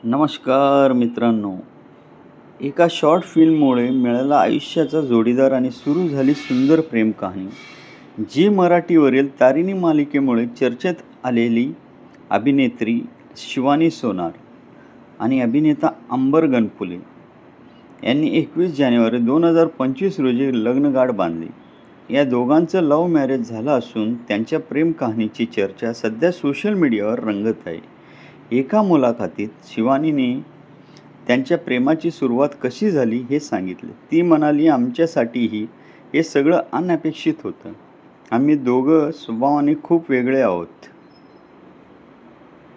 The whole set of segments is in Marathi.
नमस्कार मित्रांनो. एका शॉर्ट फिल्ममुळे मिळाला आयुष्याचा जोडीदार आणि सुरू झाली सुंदर प्रेम कहाणी. जी मराठीवरील तारिणी मालिकेमुळे चर्चेत आलेली अभिनेत्री शिवानी सोनार आणि अभिनेता अंबर गणपुले यांनी 21 जानेवारी 2025 रोजी लग्नगाठ बांधली. या दोघांचं लव्ह मॅरेज झालं असून त्यांच्या प्रेम कहाणीची चर्चा सध्या सोशल मीडियावर रंगत आहे. एका मुलाखतीत शिवानीने त्यांच्या प्रेमाची सुरुवात कशी झाली हे सांगितले. ती म्हणाली, आमच्यासाठीही हे सगळं अनपेक्षित होतं. आम्ही दोघं स्वभावाने खूप वेगळे आहोत.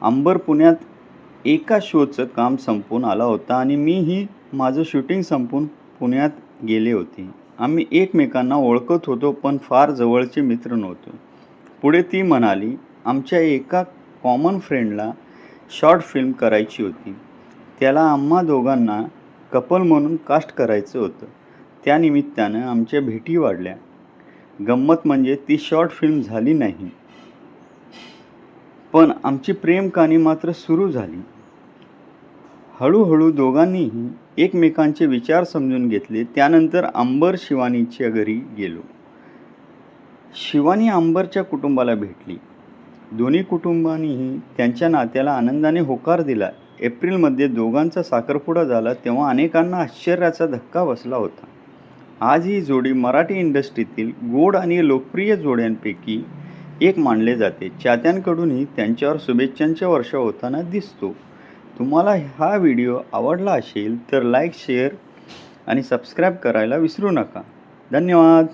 अंबर पुण्यात एका शोचं काम संपवून आला होता आणि मीही माझं शूटिंग संपवून पुण्यात गेले होते. आम्ही एकमेकांना ओळखत होतो पण फार जवळचे मित्र नव्हतो. पुढे ती म्हणाली, आमच्या एका कॉमन फ्रेंडला शॉर्ट फिल्म करायची होती. त्याला आम्हा दोघांना कपल म्हणून कास्ट करायचं होतं. त्यानिमित्तानं आमच्या भेटी वाढल्या. गंमत म्हणजे ती शॉर्ट फिल्म झाली नाही, पण आमची प्रेम कहाणी मात्र सुरू झाली. हळूहळू दोघांनीही एकमेकांचे विचार समजून घेतले. त्यानंतर अंबर शिवानीच्या घरी गेलो. शिवानी अंबरच्या कुटुंबाला भेटली. दोन्ही कुटुंबांनीही त्यांच्या नात्याला आनंदाने होकार दिला. एप्रिलमध्ये दोघांचा साखरपुडा झाला तेव्हा अनेकांना आश्चर्याचा धक्का बसला होता. आज ही जोडी मराठी इंडस्ट्रीतील गोड आणि लोकप्रिय जोड्यांपैकी एक मानले जाते. चाहत्यांकडूनही त्यांच्यावर शुभेच्छांचा वर्षाव होताना दिसतो. तुम्हाला हा व्हिडिओ आवडला असेल तर लाईक, शेअर आणि सबस्क्राईब करायला विसरू नका. धन्यवाद.